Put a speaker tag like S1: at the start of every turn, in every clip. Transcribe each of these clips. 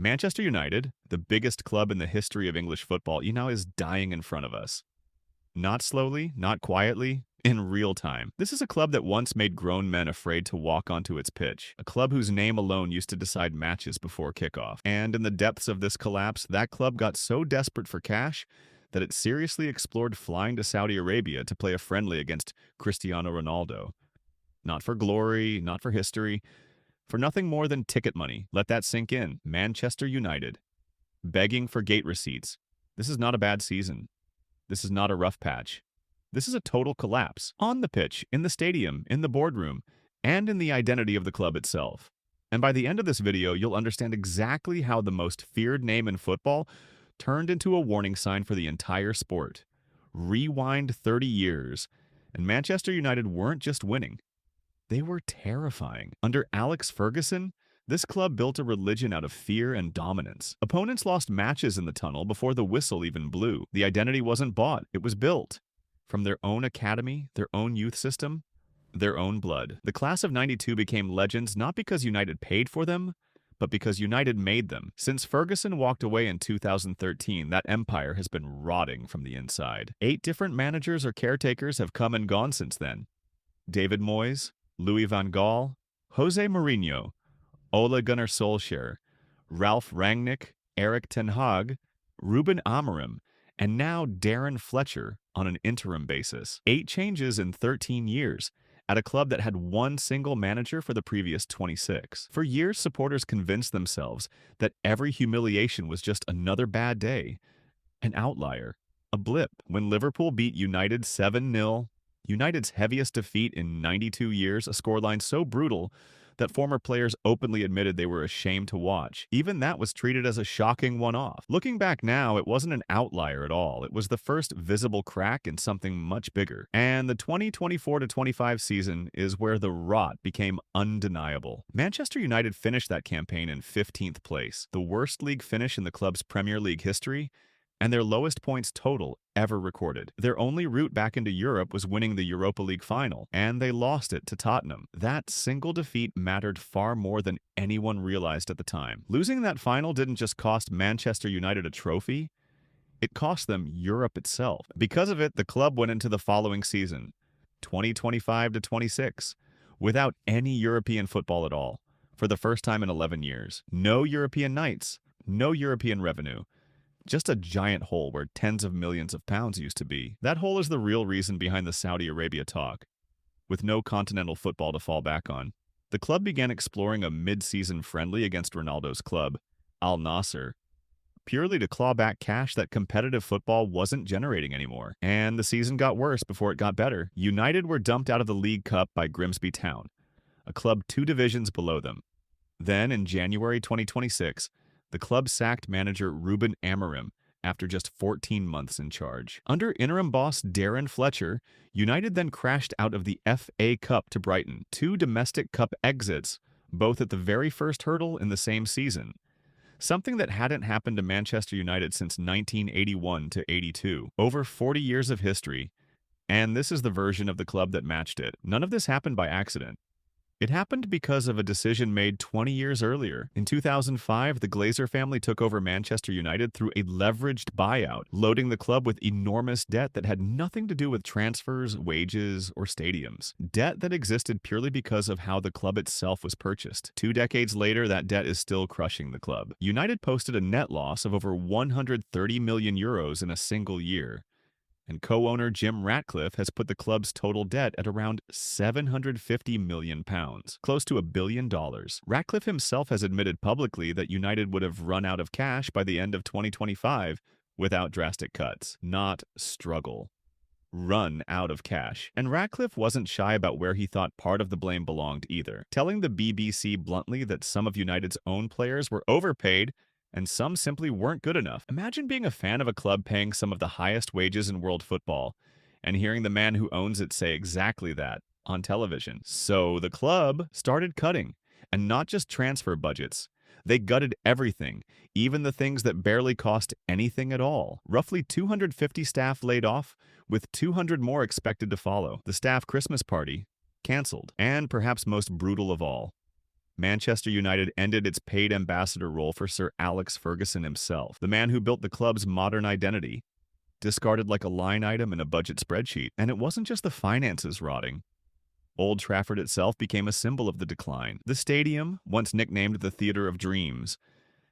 S1: Manchester United, the biggest club in the history of English football, is dying in front of us. Not slowly, not quietly, in real time. This is a club that once made grown men afraid to walk onto its pitch. A club whose name alone used to decide matches before kickoff. And in the depths of this collapse, that club got so desperate for cash that it seriously explored flying to Saudi Arabia to play a friendly against Cristiano Ronaldo. Not for glory, not for history, for nothing more than ticket money. Let that sink in. Manchester United. Begging for gate receipts. This is not a bad season. This is not a rough patch. This is a total collapse. On the pitch, in the stadium, in the boardroom, and in the identity of the club itself. And by the end of this video, you'll understand exactly how the most feared name in football turned into a warning sign for the entire sport. Rewind 30 years, and Manchester United weren't just winning. They were terrifying. Under Alex Ferguson, this club built a religion out of fear and dominance. Opponents lost matches in the tunnel before the whistle even blew. The identity wasn't bought, it was built. From their own academy, their own youth system, their own blood. The class of '92 became legends not because United paid for them, but because United made them. Since Ferguson walked away in 2013, that empire has been rotting from the inside. 8 different managers or caretakers have come and gone since then. David Moyes, Louis van Gaal, Jose Mourinho, Ole Gunnar Solskjaer, Ralph Rangnick, Erik ten Hag, Ruben Amorim, and now Darren Fletcher on an interim basis. 8 changes in 13 years at a club that had one single manager for the previous 26. For years, supporters convinced themselves that every humiliation was just another bad day, an outlier, a blip. When Liverpool beat United 7-0, United's heaviest defeat in 92 years, a scoreline so brutal that former players openly admitted they were ashamed to watch. Even that was treated as a shocking one-off. Looking back now, it wasn't an outlier at all. It was the first visible crack in something much bigger. And the 2024-25 season is where the rot became undeniable. Manchester United finished that campaign in 15th place, the worst league finish in the club's Premier League history, and their lowest points total ever recorded. Their only route back into Europe was winning the Europa League final, and they lost it to Tottenham. That single defeat mattered far more than anyone realized at the time. Losing that final didn't just cost Manchester United a trophy, it cost them Europe itself. Because of it, the club went into the following season, 2025-26, without any European football at all, for the first time in 11 years. No European nights, no European revenue. Just a giant hole where tens of millions of pounds used to be. That hole is the real reason behind the Saudi Arabia talk. With no continental football to fall back on, the club began exploring a mid-season friendly against Ronaldo's club, Al Nassr, purely to claw back cash that competitive football wasn't generating anymore. And the season got worse before it got better. United were dumped out of the League Cup by Grimsby Town, a club 2 divisions below them. Then, in January 2026, the club sacked manager Ruben Amorim after just 14 months in charge. Under interim boss Darren Fletcher, United then crashed out of the FA Cup to Brighton, 2 domestic cup exits, both at the very first hurdle in the same season. Something that hadn't happened to Manchester United since 1981-82. Over 40 years of history, and this is the version of the club that matched it. None of this happened by accident. It happened because of a decision made 20 years earlier. In 2005, the Glazer family took over Manchester United through a leveraged buyout, loading the club with enormous debt that had nothing to do with transfers, wages, or stadiums. Debt that existed purely because of how the club itself was purchased. 2 decades later, that debt is still crushing the club. United posted a net loss of over 130 million euros in a single year. And co-owner Jim Ratcliffe has put the club's total debt at around £750 million, close to $1 billion. Ratcliffe himself has admitted publicly that United would have run out of cash by the end of 2025 without drastic cuts, not struggle. Run out of cash. And Ratcliffe wasn't shy about where he thought part of the blame belonged either, telling the BBC bluntly that some of United's own players were overpaid and some simply weren't good enough. Imagine being a fan of a club paying some of the highest wages in world football and hearing the man who owns it say exactly that on television. So the club started cutting, and not just transfer budgets. They gutted everything, even the things that barely cost anything at all. Roughly 250 staff laid off, with 200 more expected to follow. The staff Christmas party canceled, and perhaps most brutal of all, Manchester United ended its paid ambassador role for Sir Alex Ferguson himself, the man who built the club's modern identity, discarded like a line item in a budget spreadsheet. And it wasn't just the finances rotting. Old Trafford itself became a symbol of the decline. The stadium, once nicknamed the Theatre of Dreams,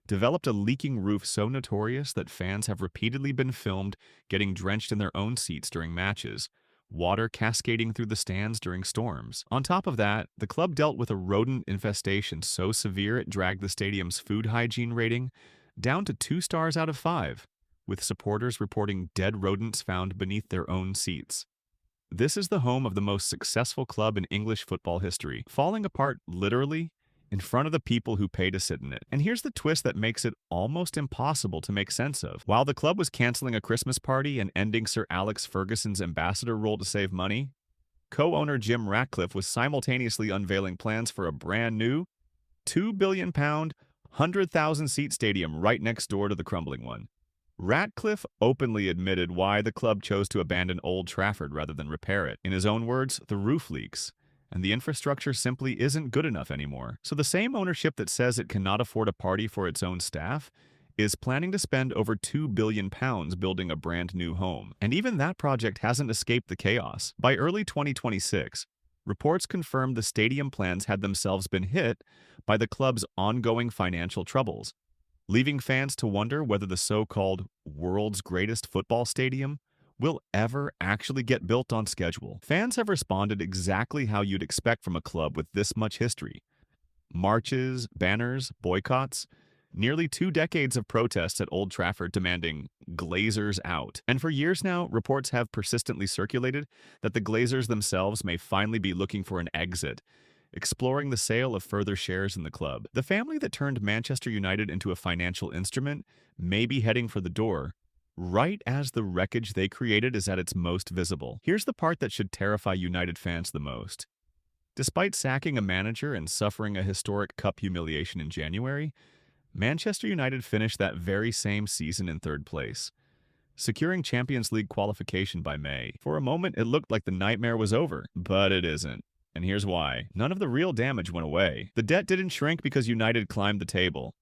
S1: developed a leaking roof so notorious that fans have repeatedly been filmed getting drenched in their own seats during matches, water cascading through the stands during storms. On top of that, the club dealt with a rodent infestation so severe it dragged the stadium's food hygiene rating down to 2 stars out of 5, with supporters reporting dead rodents found beneath their own seats. This is the home of the most successful club in English football history, falling apart literally in front of the people who pay to sit in it. And here's the twist that makes it almost impossible to make sense of. While the club was canceling a Christmas party and ending Sir Alex Ferguson's ambassador role to save money, co-owner Jim Ratcliffe was simultaneously unveiling plans for a brand new £2 billion, 100,000-seat stadium right next door to the crumbling one. Ratcliffe openly admitted why the club chose to abandon Old Trafford rather than repair it. In his own words, the roof leaks, and the infrastructure simply isn't good enough anymore. So the same ownership that says it cannot afford a party for its own staff is planning to spend over £2 billion building a brand new home. And even that project hasn't escaped the chaos. By early 2026, reports confirmed the stadium plans had themselves been hit by the club's ongoing financial troubles, leaving fans to wonder whether the so-called world's greatest football stadium will ever actually get built on schedule. Fans have responded exactly how you'd expect from a club with this much history. Marches, banners, boycotts, nearly 2 decades of protests at Old Trafford demanding Glazers out. And for years now, reports have persistently circulated that the Glazers themselves may finally be looking for an exit, exploring the sale of further shares in the club. The family that turned Manchester United into a financial instrument may be heading for the door, right as the wreckage they created is at its most visible. Here's the part that should terrify United fans the most. Despite sacking a manager and suffering a historic cup humiliation in January, Manchester United finished that very same season in 3rd place, securing Champions League qualification by May. For a moment, it looked like the nightmare was over, but it isn't. And here's why. None of the real damage went away. The debt didn't shrink because United climbed the table.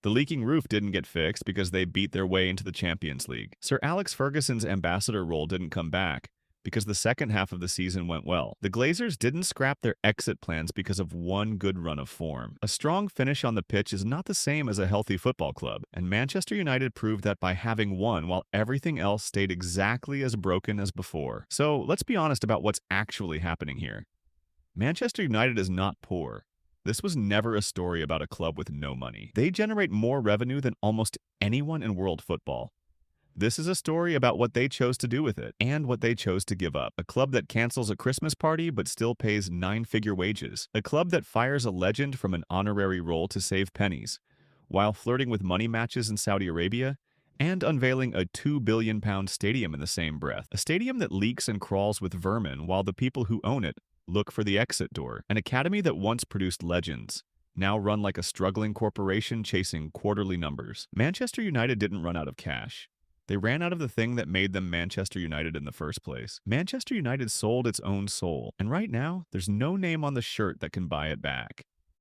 S1: The leaking roof didn't get fixed because they beat their way into the Champions League. Sir Alex Ferguson's ambassador role didn't come back because the second half of the season went well. The Glazers didn't scrap their exit plans because of one good run of form. A strong finish on the pitch is not the same as a healthy football club, and Manchester United proved that by having won while everything else stayed exactly as broken as before. So let's be honest about what's actually happening here. Manchester United is not poor. This was never a story about a club with no money. They generate more revenue than almost anyone in world football. This is a story about what they chose to do with it and what they chose to give up. A club that cancels a Christmas party but still pays 9-figure wages. A club that fires a legend from an honorary role to save pennies, while flirting with money matches in Saudi Arabia and unveiling a £2 billion stadium in the same breath. A stadium that leaks and crawls with vermin while the people who own it look for the exit door. An academy that once produced legends, now run like a struggling corporation chasing quarterly numbers. Manchester United didn't run out of cash. They ran out of the thing that made them Manchester United in the first place. Manchester United sold its own soul, and right now, there's no name on the shirt that can buy it back.